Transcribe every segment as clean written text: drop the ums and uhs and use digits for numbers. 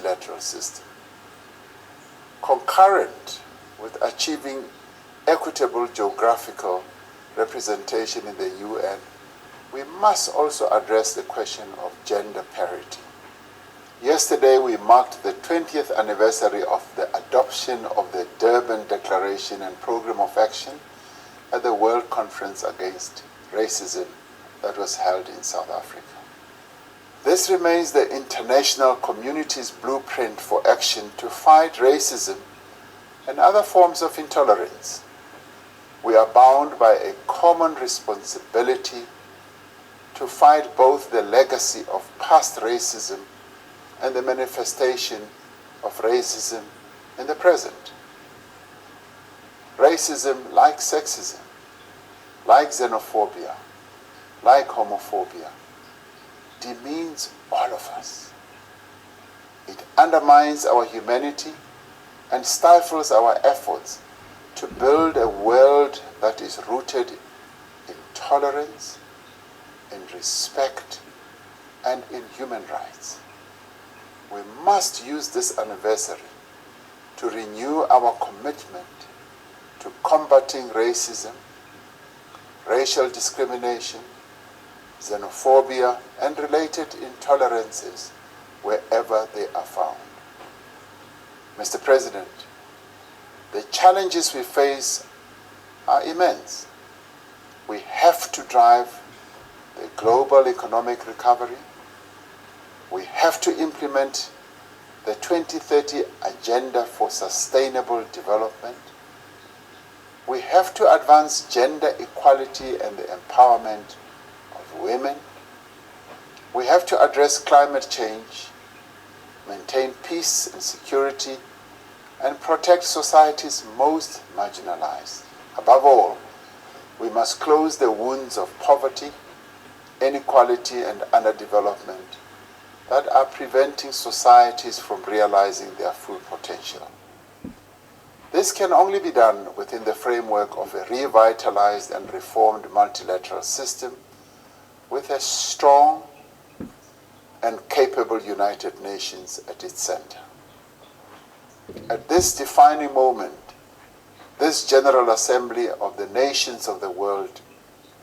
multilateral system. Concurrent with achieving equitable geographical representation in the UN, we must also address the question of gender parity. Yesterday, we marked the 20th anniversary of the adoption of the Durban Declaration and Program of Action at the World Conference Against Racism that was held in South Africa. This remains the international community's blueprint for action to fight racism and other forms of intolerance. We are bound by a common responsibility to fight both the legacy of past racism and the manifestation of racism in the present. Racism, like sexism, like xenophobia, like homophobia, demeans all of us. It undermines our humanity and stifles our efforts to build a world that is rooted in tolerance, in respect, and in human rights. We must use this anniversary to renew our commitment to combating racism, racial discrimination, xenophobia, and related intolerances wherever they are found. Mr. President, the challenges we face are immense. We have to drive the global economic recovery. We have to implement the 2030 Agenda for Sustainable Development. We have to advance gender equality and the empowerment of women. We have to address climate change, maintain peace and security, and protect society's most marginalized. Above all, we must close the wounds of poverty, inequality, and underdevelopment that are preventing societies from realizing their full potential. This can only be done within the framework of a revitalized and reformed multilateral system with a strong and capable United Nations at its center. At this defining moment, this General Assembly of the nations of the world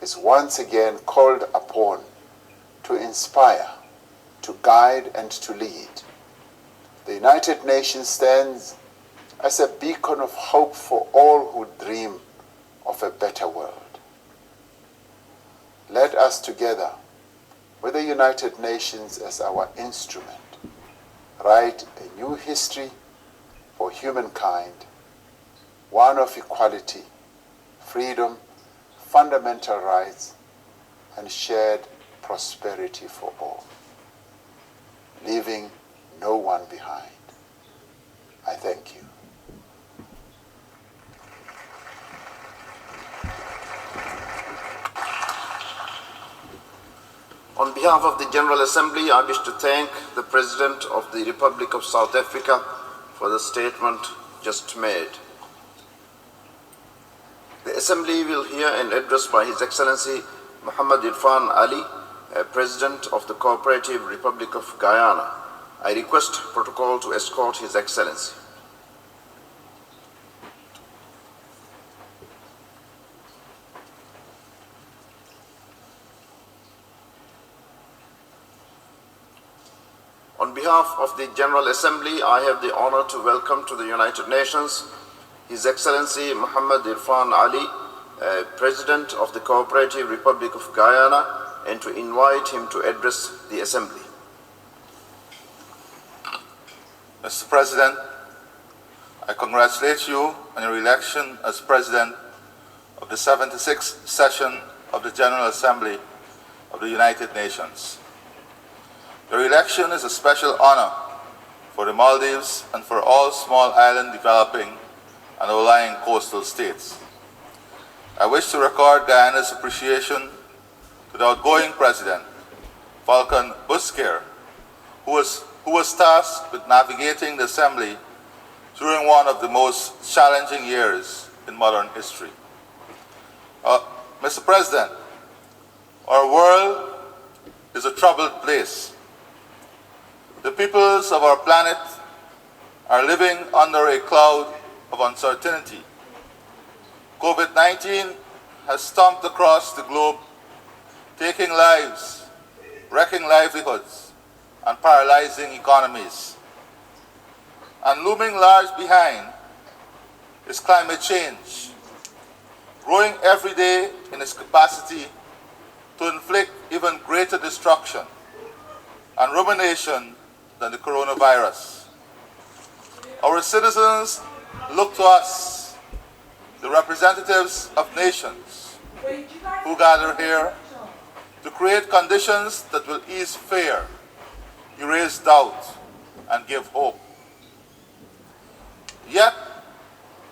is once again called upon to inspire, to guide, and to lead. The United Nations stands as a beacon of hope for all who dream of a better world. Let us together, with the United Nations as our instrument, write a new history for humankind, one of equality, freedom, fundamental rights, and shared prosperity for all, leaving no one behind. I thank you. On behalf of the General Assembly, I wish to thank the President of the Republic of South Africa for the statement just made. The Assembly will hear an address by His Excellency Muhammad Irfan Ali, President of the Cooperative Republic of Guyana. I request protocol to escort His Excellency. On behalf of the General Assembly, I have the honor to welcome to the United Nations His Excellency Muhammad Irfan Ali, President of the Cooperative Republic of Guyana, and to invite him to address the Assembly. Mr. President, I congratulate you on your election as President of the 76th session of the General Assembly of the United Nations. Your election is a special honor for the Maldives and for all small island developing and outlying coastal states. I wish to record Guyana's appreciation to the outgoing President, Falcon Busquer, who was tasked with navigating the Assembly during one of the most challenging years in modern history. Mr. President, our world is a troubled place. The peoples of our planet are living under a cloud of uncertainty. COVID-19 has stomped across the globe, taking lives, wrecking livelihoods, and paralyzing economies. And looming large behind is climate change, growing every day in its capacity to inflict even greater destruction and ruination than the coronavirus. Our citizens look to us, the representatives of nations who gather here, to create conditions that will ease fear, erase doubt, and give hope. Yet,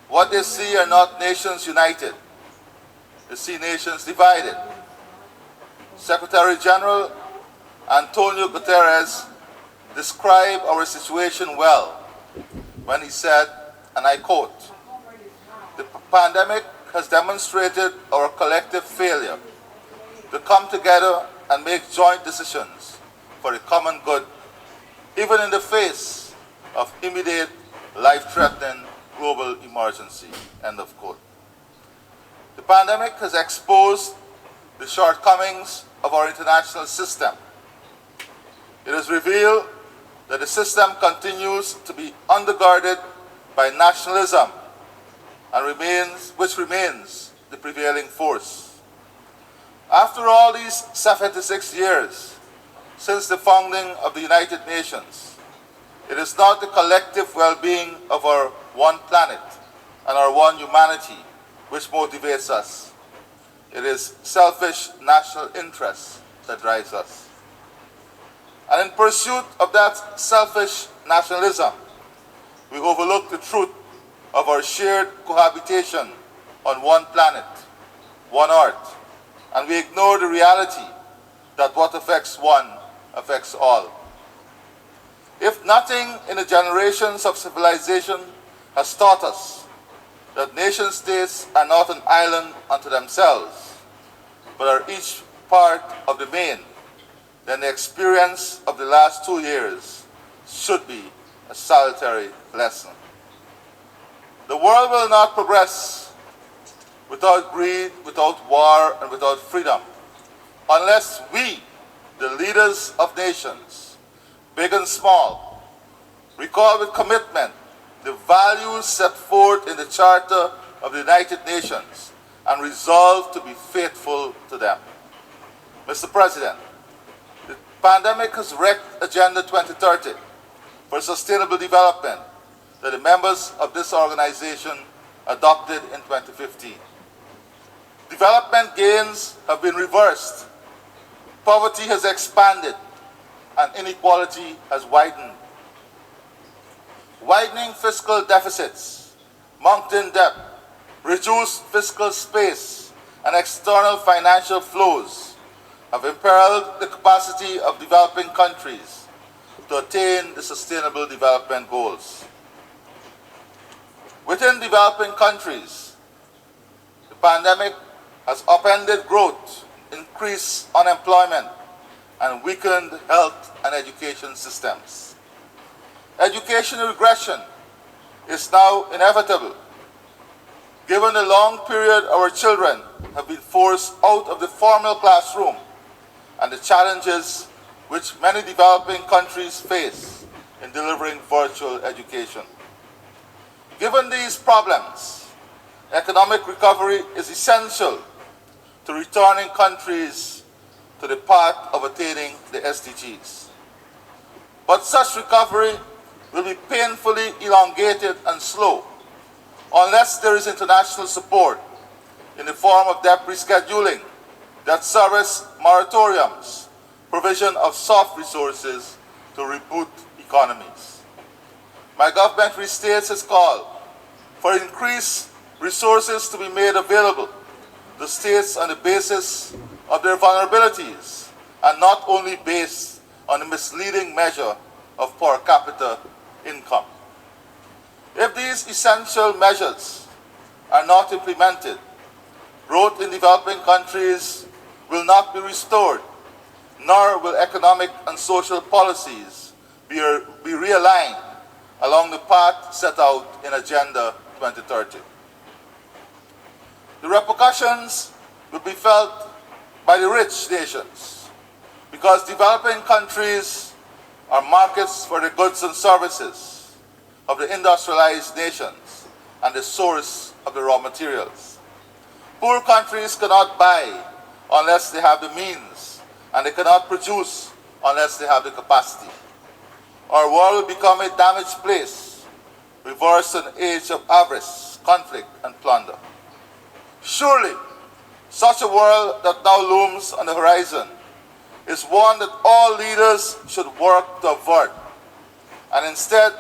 what they see are not nations united. They see nations divided. Secretary General Antonio Guterres described our situation well when he said, and I quote, "The pandemic has demonstrated our collective failure to come together and make joint decisions for the common good, even in the face of immediate, life-threatening global emergency," end of quote. The pandemic has exposed the shortcomings of our international system. It has revealed that the system continues to be undergirded by nationalism and which remains the prevailing force. After all these 76 years since the founding of the United Nations, it is not the collective well-being of our one planet and our one humanity which motivates us. It is selfish national interest that drives us. And in pursuit of that selfish nationalism, we overlook the truth of our shared cohabitation on one planet, one earth, and we ignore the reality that what affects one affects all. If nothing in the generations of civilization has taught us that nation-states are not an island unto themselves, but are each part of the main, then the experience of the last 2 years should be a salutary lesson. The world will not progress without greed, without war, and without freedom, unless we, the leaders of nations, big and small, recall with commitment the values set forth in the Charter of the United Nations and resolve to be faithful to them. Mr. President, the pandemic has wrecked Agenda 2030 for Sustainable Development that the members of this organization adopted in 2015. Development gains have been reversed, poverty has expanded, and inequality has widened. Widening fiscal deficits, mounting debt, reduced fiscal space, and external financial flows have imperiled the capacity of developing countries to attain the Sustainable Development Goals. Within developing countries, the pandemic has upended growth, increased unemployment, and weakened health and education systems. Education regression is now inevitable, given the long period our children have been forced out of the formal classroom and the challenges which many developing countries face in delivering virtual education. Given these problems, economic recovery is essential to returning countries to the path of attaining the SDGs. But such recovery will be painfully elongated and slow unless there is international support in the form of debt rescheduling, debt service moratoriums, provision of soft resources to reboot economies. My government restates its call for increased resources to be made available to states on the basis of their vulnerabilities and not only based on a misleading measure of per capita income. If these essential measures are not implemented, growth in developing countries will not be restored, nor will economic and social policies be realigned along the path set out in Agenda 2030. The repercussions will be felt by the rich nations because developing countries are markets for the goods and services of the industrialized nations and the source of the raw materials. Poor countries cannot buy unless they have the means, and they cannot produce unless they have the capacity. Our world will become a damaged place, reverse an age of avarice, conflict, and plunder. Surely, such a world that now looms on the horizon is one that all leaders should work to avert, and instead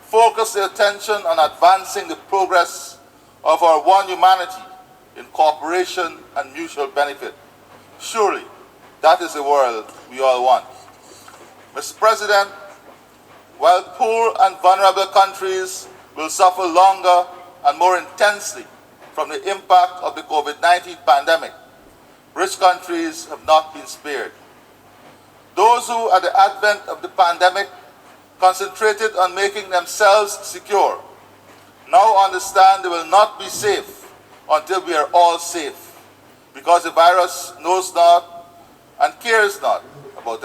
focus their attention on advancing the progress of our one humanity in cooperation and mutual benefit. Surely, that is the world we all want. Mr. President, while poor and vulnerable countries will suffer longer and more intensely from the impact of the COVID-19 pandemic, rich countries have not been spared. Those who, at the advent of the pandemic, concentrated on making themselves secure, now understand they will not be safe until we are all safe, because the virus knows not and cares not about